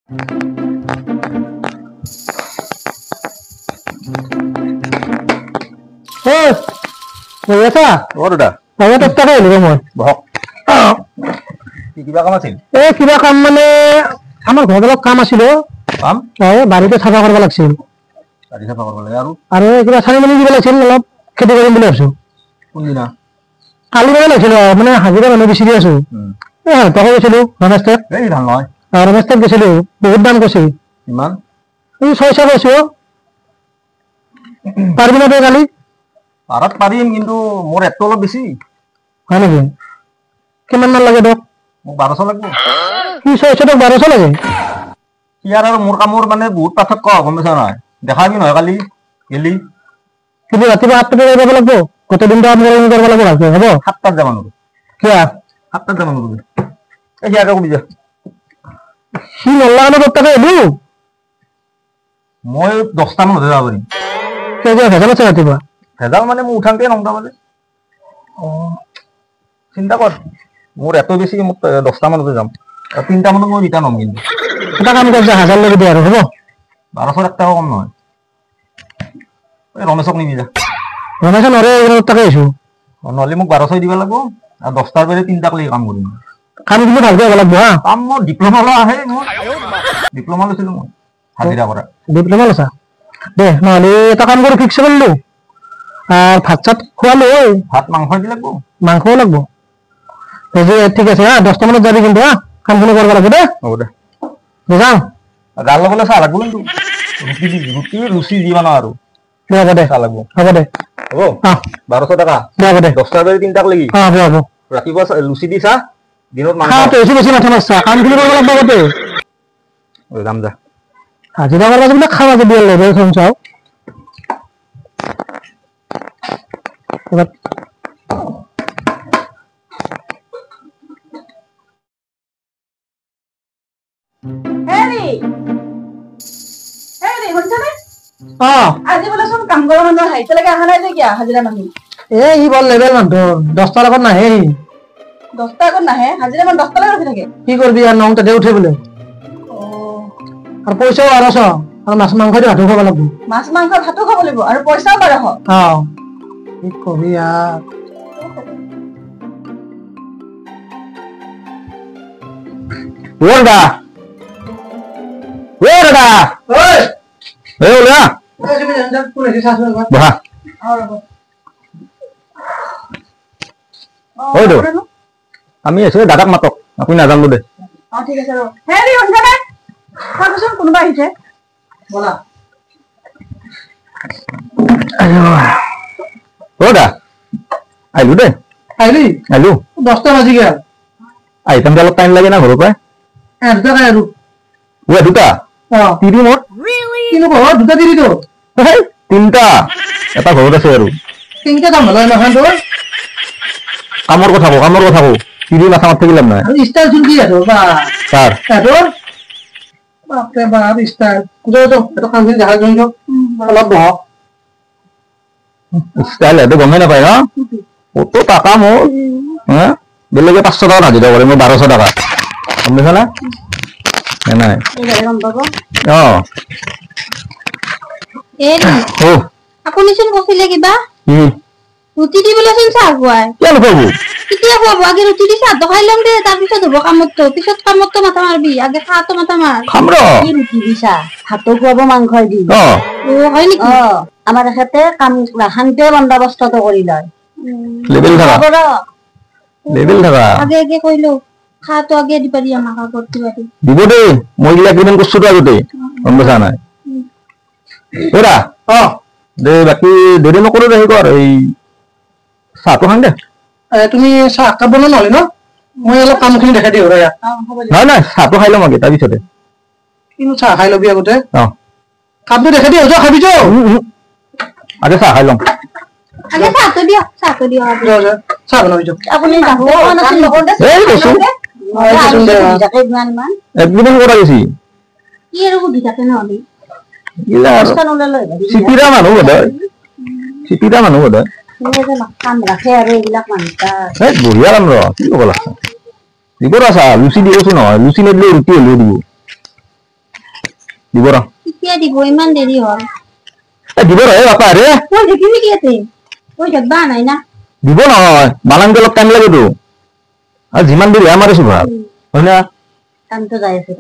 কিবা কাম আছিল? কিবা কাম মানে আমাৰ ঘৰত অলপ কাম আছিল। বাৰীতে চাফা কৰিব লাগিছিল আৰু কিবা চাৰি মেলি দিব লাগিছিল, অলপ খেতি কৰিম বুলি ভাবিছো। কোনদিনা? কালি মানে লাগিছিল, মানে হাজিৰা মানুহ বিচাৰি আছো। তকে গৈছিলো ৰমেশ তাত গৈছিলো, বহুত দাম কৈছিল। ইমান 600 কৈছো। পাৰিবি না তই কালি? পাৰাত পাৰিম, কিন্তু মোৰ ৰেটটো অলপ বেছি। হয় নেকি? কিমান মান লাগে তোক? মোক 1200 লাগিব। কি 600 তোক 1200 লাগে? ইয়াৰ আৰু মোৰ কামৰ মানে বহুত পাৰ্থক্য, গম পাইছা নহয়? দেখাবি নহয় কালি গেলি। কিন্তু ৰাতিপুৱা 8 বজাত যাব লাগিব, গোটেই দিনটো কাম কৰিব লাগিব ভালকে, হ'ব? 7 টাত যাব নোৱাৰো। কিয়? 7 টাত যাব নোৱাৰো। এই সিয়াকে কবি যা। সি নলাগানে তোৰ তাতে এলো। মই 10টা মানতহে যাব পাৰিম। ভেজাল আছে ৰাতিপুৱা? ভেজাল মানে মোৰ উঠাংতে 9টা বাজে। চিন্তা কৰ, মোৰ এত বেছি, মোক 10টা মানতে যাম। 3টা মানত মই ৰিটাৰ্ণ হ'ম। কিন্তু এটা কাম কৰ, 1000 লাগি দিয়া আৰু, হ'ব? 1200 1 টাকা কম নহয়। ৰমেশক নিবি যা। ৰমেশে নৰে, তাকে আহিছো। নহ'লে মোক 1200 দিব লাগিব, আৰু 10টাৰ বাজে 3টাক লাগি কাম কৰিম। কাম কিন্তু ভালকে হ'ব লাগিব, হা? কাম মোৰ ডিপ্ল'মা লোৱা আহে। মোৰ ডিপ্ল'মা লৈছিলো, মই হাজিৰা কৰা। ডিপ্ল'মা লৈছা? দে নহ'লে এটা কাম কৰি ফিক্স কৰিলো। ভাত চাত খোৱালো। ভাত মাংস দি লাগিব। মাংসও লাগিব। ঠিক আছে, হা? 10টা মানত যাবি কিন্তু, হা? কামখিনি কৰিব লাগিব দে। হ'ব দে। যাওঁ। গাৰ লগলে চাহ লাগিব কিন্তু। ৰুটি লুচি যি বনাও আৰু। হ'ব দে, চাহ লাগিব। হ'ব দে। হ'ব 1200 টাকা। হ'ব দে। 10টাৰ বাজে 3টাক লাগি। হ'ব হ'ব। ৰাতিপুৱা লুচি দি চাহ, দিনত মাংস। বেছি মাথা মাৰছা, কামখিনি কৰিব লাগিব আগতে। যাম যা। হাজিৰা কৰিব যাবি, খাৱা যাবি লাগিব, চাওঁ। আজি বোলেচোন কাম কৰা মানুহ আহে, এতিয়ালৈকে অহা নাই যে কিয়? হাজিৰা মানুহ ই বৰ লেবেল মানুহ, 10টাৰ আগত নাহে। 10টাৰ আগত নাহে, হাজিৰা মানুহ 10টালৈকে ৰখি থাকে। কি কৰিবি আৰু, 9 তাতে উঠে বোলে। আৰু পইচাও 1200, আৰু মাছ মাংস দি ভাতো খাব লাগিব। মাছ মাংস ভাতো খাব লাগিব, আৰু পইচাও 1200। কি কবি আৰু। দাদা বহা। আমি আছো, দাদাক মাতক, আপুনি নাজানো দে। ঠিক আছে, কোনোবা আহিছে। আহিলো দে। আহিলো 10টা বাজি গেল। আহিতাম অলপ টাইম লাগে না ঘৰৰ পৰা। দুটা তিৰি মোৰ 3টা, এটা ঘৰত আছে আৰু। 3টা দাম হ'ল নহয় তোৰ। কামৰ কথা কওঁ, তিৰি মাথা মাৰি থাকিলাম নাই। গমেই নাপায় ন, কত টাকা মোৰ। বেলেগে 500 টাকা হাজিৰা কৰে, মই 1200 টাকা। গম পাইছা না? নাই আপুনি চোন কৈছিলে কিবা ৰুটি দিবলৈচোন চাহ খুৱাই। কেতিয়া খুৱাব? আগে ৰুটি দি চাহটো খাই ল'ম দে, তাৰপিছত হ'ব কামতো। পিছত কামতো মাথা মাৰবি, আগে চাহটো মাথা মাৰ। ৰুটি দি চাহ, ভাতো খুৱাব, মাংসই দি। হয় নেকি? আমাৰ এখেতে কাম শান্তিয়ে বন্দোবস্তটো কৰি লয়। আগে আগে কৈলো, খাওঁটো আগে দিব পাৰি আমাক, আগত দিব দেই। মই গিলা কিমান কষ্ট আগতে, গম পাইছা নাই? দে বাকী দেৰি নকৰো দে, এই চাহটো খাং দে। তুমি চাহ কাপ বনোৱা নহ'লে ন? মই অলপ কামখিনি দেখাই দিওঁ। নাই চাহটো খাই ল'ম আগে, তাৰপিছতে। কিন্তু চাহ খাই ল'বি আগতে। কাপটো দেখাই দিওঁ, খাবি যা। আগে চাহ খাই ল'ম। চাহটো দিয়ক। চাহ বনাবি যা। আপুনি একদিন কৰা গৈছি। কি আৰু সুধি থাকে নহ'লে? চিপিৰা মানুহ বোধ হয়। কাম ৰাখে আৰু এইবিলাক মানুহ। বঢ়িয়া কাম ৰ, কি ক'ব লাগছে। দিব ৰা চাহ, লুচি দিবচোন নহয়, লুচি নিদিলে ৰুটি হ'লেও দিব। দিব ৰ কেতিয়া দিব ইমান দেৰি হ'ল দিব ৰ বাপা ৰে মই দেখিবি কি আছে কৈ যাবা নাই না দিব নহয় বালাংতে অলপ টাইম লাগেতো আৰু যিমান দেৰি আমাৰছো ভাল হয় না কামটো যাই আছে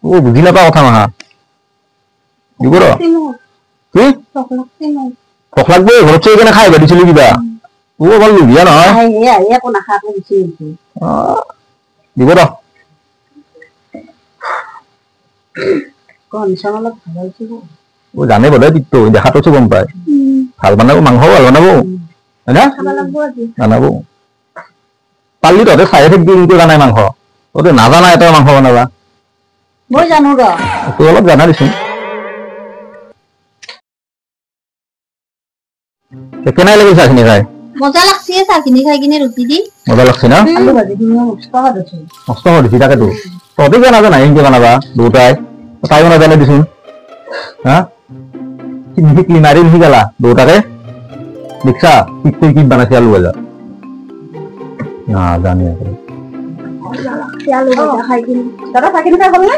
ও বুজি নাপা কথা মাহা দিব ৰ কি ভোক লাগবে ঘৰত চৈ কেনে খাই দিছিলি কিবা ও অকল বুজিয়া নহয় একো নাখাকে গুচি আহিছে দিব ৰ কনচন অলপ ভাল হৈছে ও জানে বোধহয় টিকটো দেখাতো গম পায় ভাল বনাবো মাংস ভাল বনাবো হয় না বনাবো পাল্লি তহঁতে চাই থাকবি কিন্তু জানাই মাংস তহঁতে নাজানা এটা মাংস বনাবা মই জানো ৰ তই অলপ জানা দিছোন কেনেই লাগিছে চাহখিনি খাই মজা লাগছে চাহখিনি খাই কিনে ৰুটি দি মজা লাগছে না আলু ভাজি দিম মস্ত সোৱাদ হৈছে মস্ত হৈ দিছি তাকেতো তহঁতে কিয় নাজানা এনেকে বনাবা দুটাই তাইও নাজানে দিছোন হা শিকলি মাৰি শিকালা দুটাকে দেখছা ঠিক কি বানাইছে আলু ভাজা না জানি আলু ভাজা খাই কিনে দাদা চাহখিনি খাই হ'ল নে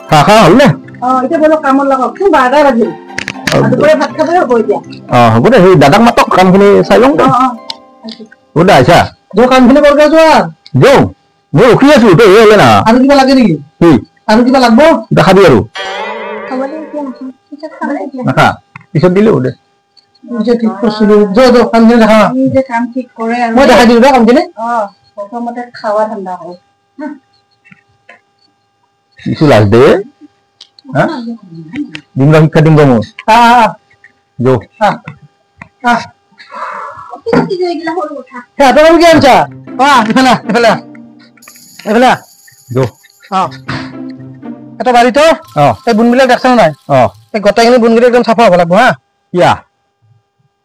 চাহ খা হ'ল নে এতিয়া বলক কামত লাগক 12টা বাজিল দুপৰীয়া ভাত খাবই হ'ব এতিয়া হ'ব দে সেই দাদাক মাতক কামখিনি চাই লওঁ দে হ'ব দে আহিছা যো কামখিনি কৰগে যোৱা যাওঁ মই ৰখি আছো তই এই হ'লে না আৰু কিবা লাগে নেকি কি আৰু কিবা লাগব কিবা খাবি আৰু নাখা পিছত দিলে হ'ব দে যে ঠিক কৰিছিলো যো কামখিনি দেখা যে কাম ঠিক কৰে আৰু মই দেখাই দিলো দে কামখিনি প্ৰথমতে খাৱা ঠাণ্ডা হয় কিছু লাজ দে দিম ৰ শিক্ষা দিম ৰ মোৰ যৌ সিহঁতৰ কি আনছা এইফালে এইফালে এইফালে যৌ এটা বাৰীতো এই বুনবিলাক দেখছা নাই এই গোটেইখিনি বুনবিলাক একদম চাফা হ'ব লাগিব হা কিয়া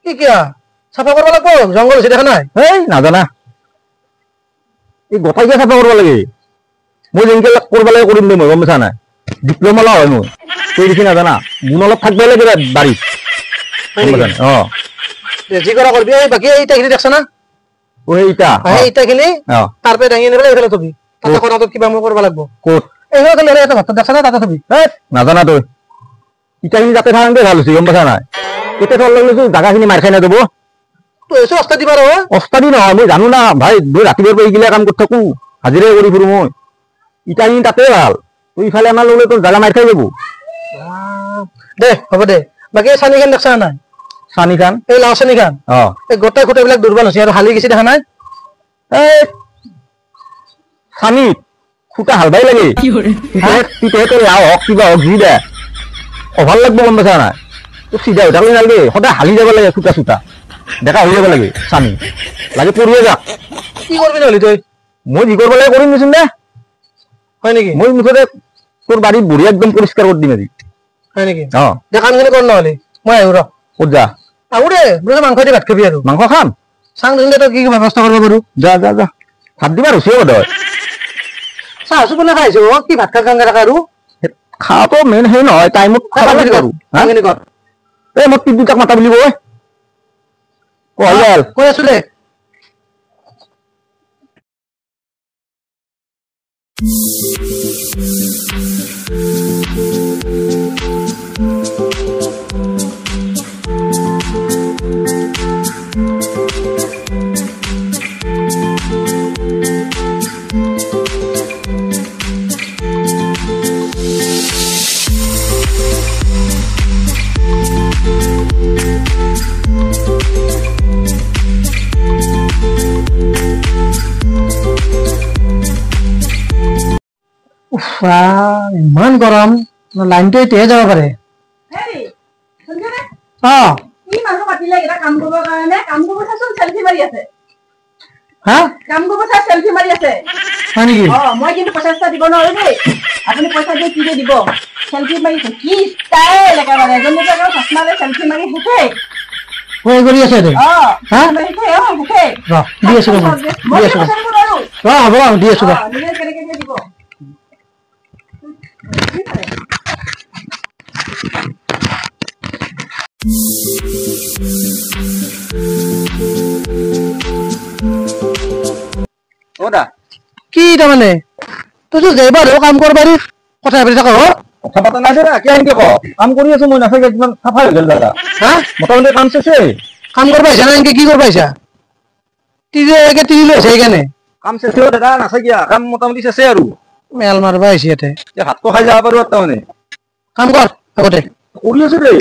কি কিয়া চাফা কৰিব লাগিব জংঘল হৈছে দেখা নাই এই নাজানা এই গোটাইকে চাফা কৰিব লাগে মই যেনেকে কৰিব লাগে কৰিম দে মই গম পাইছা নাই ডিপ্ল'মা লোৱা হয় মোৰ তই দেখি নাজানা গুণ অলপ থাকিব লাগে বাৰীত যি কৰা কৰিবি এই বাকী এই ইটাখিনি দেখছা না এই ইটা সেই ইটাখিনি তাৰপৰা দাঙি আনি পেলাই এইফালে থবি তাতে কৰাটোত কিবা মই কৰিব লাগিব ক'ত এইফালে এটা ভাত দেখছা না তাতে থবি নাজানা তই ইটাখিনি যাতে থাকোঁতে ভাল হৈছে গম পাইছা নাই কেতিয়া থল লাগিছো জাগাখিনি মাৰ খাই নাযাব তই এসো অস্তা দিবা ৰ অস্তাদি নহয় মই জানো না ভাই মই ৰাতিপুৱাৰ পৰা এইগিলা কাম কৰি থাকো হাজিৰাই কৰি ফুৰো মই ইটাখিনি তাতে ভাল তুই ইফালে আমাৰ ল'লে তোৰ জাগা মাৰ খাই যাব দে হ'ব দে বাকী চানিখান দেখছা নাই চানিখান এই লাও চানিখান এই গোটেই খুঁটাবিলাক দুৰ্বল হৈছে আৰু হালি গেছি দেখা নাই এই চানিত খুঁটা হালবাই লাগে তেতিয়াহে তোৰ লাও হওক কিবা হওক যি দে অভাৰ লাগব গম পাইছা নাই তোৰ চিধা হৈ থাকিলে নালাগে সদায় হালি যাব লাগে খুঁটা চুটা ডেকা হৈ যাব লাগে চানি লাগে পৰিয়ে যাক কি কৰিবি নহ'লি তই মই যি কৰিব লাগে কৰিম দেচোন দে হয় নেকি মই মুঠতে তোৰ বাৰীত বঢ়িয়া একদম পৰিষ্কাৰ কৰি দিম আজি হয় নেকি দে কামখিনি কৰ নহ'লি মই আহিব ৰ ক'ত যা আহো দে বোলে মাংস দি ভাত খাবি আৰু মাংস খাম চাং দিলে তই কি ব্যৱস্থা কৰিব পাৰো যা যা যা ভাত দিবা ৰচি হ'ব তই চাহ চুপ নে খাইছো কি ভাত খাই গাংগা থকা আৰু খাওয়াটো মেইন সেই নহয় টাইমত খাব লাগে আৰু কামখিনি কৰ এই মই টিপ দুটাক মাতা বুলি কয় কৈ আছো দে ইমান গৰম লাইনটো এতিয়াহে যাব পাৰে হয় নেকি মই কিন্তু পইচা দিব নোৱাৰো দেই আপুনি পইচা দিয়ে কি দিব চেলফি মাৰিছে কি ষ্টাইল একেবাৰে এজনী চশমা লৈ চেলফি মাৰি শেষে কৰি আছে দি আছো হ'ব দি আছো দিব কি তাৰমানে তই যাইবা কাম কৰ বাৰী কথা পাতি থাক কথা পাতা নাই দে না কিয় এনেকে ক কাম কৰি আছো মই নাথাকে কিমান চাফা হৈ গ'ল দাদা হা মোটামুটি কাম চেছে কাম কৰিব আহিছা না এনেকে কি কৰিব আহিছা তিৰি লৈছে সেইকাৰণে কাম চেছে দাদা নাথাকিয়া কাম মোটামুটি চেছে আৰু মেল মাৰবা আহিছে ইয়াতে ভাতটো খাই যাব পাৰো তাৰমানে কাম কৰ আগতে কৰি আছো দেই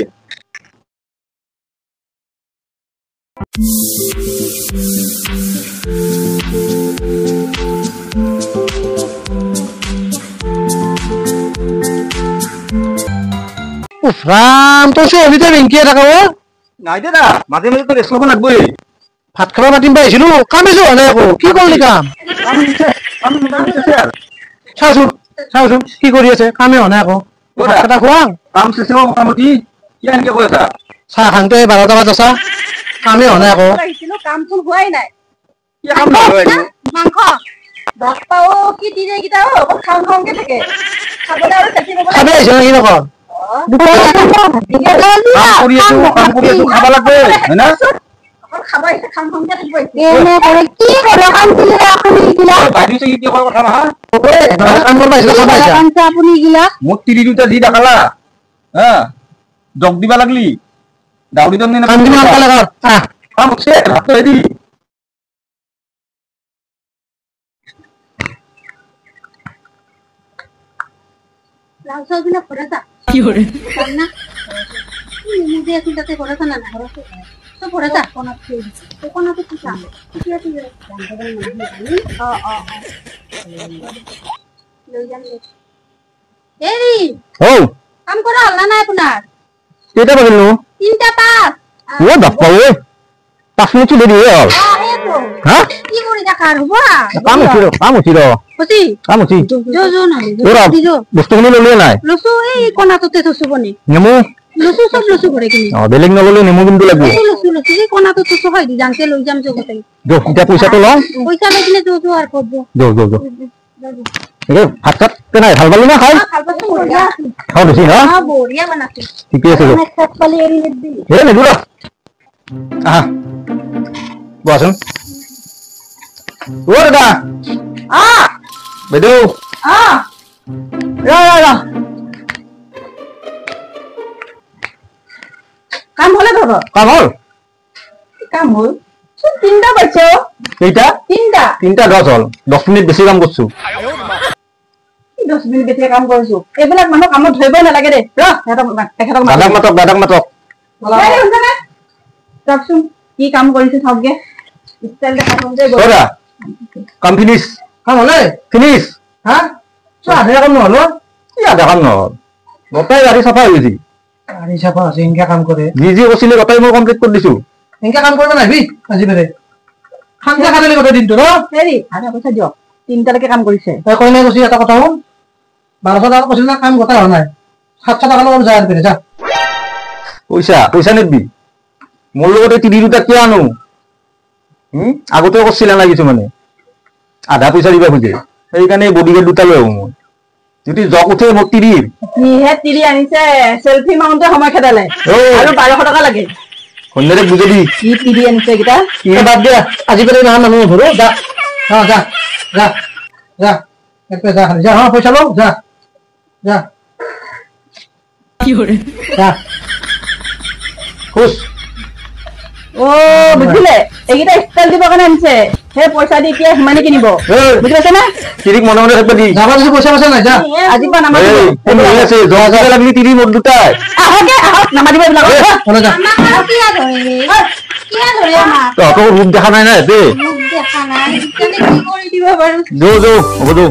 উফৰাম তই চবিতে বেংকিয়ে থাকা নাই দে না মাজে মাজে তো ৰেষ্ট ল'ব লাগবই ভাত খাব মাতিম বা আহিছিলো কামেছো হোৱা নাই আকৌ কি কৰিলি কাম চাওচোন কি কৰি আছে কামে হোৱা নাই আকৌ ভাত খোৱা কাম চেছে মোটামুটি কিয় এনেকে কৈ আছা চাহ খাওঁতে 12টা বজাত আছা কামে হোৱা নাই আকৌ কাম ফুল হোৱাই নাই কিয় কাম নহয় মাংস বাপ্পাও কি দিনে কেইটা খাওঁ খাওঁকে থাকে খাবলৈ আৰু চাকি ল'ব খাবি আহিছে নেকি নকৰ কাম কৰি আছো খাব লাগবে হয় না খাব আহিছে খাওঁ খাওঁকে থাকিব মোক তিৰি দুটা দি দেখালা হা জগ দিবা লাগলি দাউৰি দম কি করে না মুদি আছে তাতে করেছ না করেছ তো করেছ কোন আছে কি কাম কি আছে এরি ও কাম করা হল না আপনার কেটা বাজিল 3টা 5 ও বাপ্পা ওই 5 মিনিট দেরি হল হ্যাঁ কি করে দেখার হবো কাম উঠি জো না বস্তুখিনি ললিয়ে নাই লসু এই কোনা তোতে থসু বনি নেমু লসু সব লসু করে কিনি বেলেগ নললে নেমু কিন্তু লাগবে লসু এই কোনা তো থসু হয় দি জানতে লই যাম জগতে যো এটা পয়সাটো লও পয়সা লই কিনে জো আর করব যো এই ভাত খাত নাই ভাল পালি না খাই খাও দিছি না বড়িয়া বানাছি ঠিক আছে যো খাত পালি এরি নেদি হে নেদু আহা বসুন ও দাদা বেদু কাম হলে ধর কাম হল কাম হল 3টা বাজছে এইটা 3টা 10 হল 10 মিনিট বেশি কাম করছো 10 মিনিট বেশি কাম কৰিছো এইবিলাক মানুহ কামত ধৰিবই নালাগে দে দাদাক মাতক চাওকচোন কি কাম কৰিছে চাওকগে ষ্টাইল দেখাম যে দাদা কাম ফিনিশ কাম হলে ফিনিশ হ্যাঁ আধা কাম নহল কি আধা কাম নহল গোটাই গাড়ী চাফা হৈ গৈছে গাড়ী চাফা আছে ইনকা কাম কৰে যি কৈছিলে গোটাই মই কমপ্লিট কৰি দিছো ইনকা কাম কৰিব নাহিবি আজি বেৰে খান্তা খালে গোটেই দিনটো ন হেৰি আধা পইচা দিয়ক 3টালৈকে কাম কৰিছে তই কৈ নাই কৈছি এটা কথা হ'ল 1200 টাকা কৈছিল না কাম গোটা হোৱা নাই 700 টাকা লগত যায় বেৰে যা পইচা নিদিবি মোৰ লগতে তিৰি দুটা কিয় আনো আগতে কৈছিলা না কিছুমানে আধা পইচা দিবা খোজে সেইকাৰণে বডিগাৰ্ড দুটা লৈ আহো মই যদি জক উঠে মোৰ তিৰিৰ কিহে তিৰি আনিছে সেলফি মাউন্টে সময় খেদালে আৰু 1200 টকা লাগে সন্ধ্যাৰে বুজাবি কি তিৰি আনিছে কিটা বাদ দিয়া আজিকালি না মানুহ ধৰো যা একপে যা যা হ্যাঁ পয়সা লো যা কি কৰে যা খুশ ও বুঝিলে এইকেইটা ষ্টাইল দিব কাৰণে আনিছে সেই পইচা দি এতিয়া সিমানে কিনিব বুজি পাইছে না তিৰিক মনে মনে থাকিব দি যাবা যদি পইচা নাই যা আজি পৰা নামাতিব আছে জহা লাগলি তিৰি মোৰ দুটাই আহক নামাতিব এইবিলাক ওলা যা আমাৰ কি ধৰে আমাৰ তহঁতৰ ৰূপ দেখা নাই না এতে মুখ দেখা নাই কি কৰে দিব পাৰো যো হ'ব যো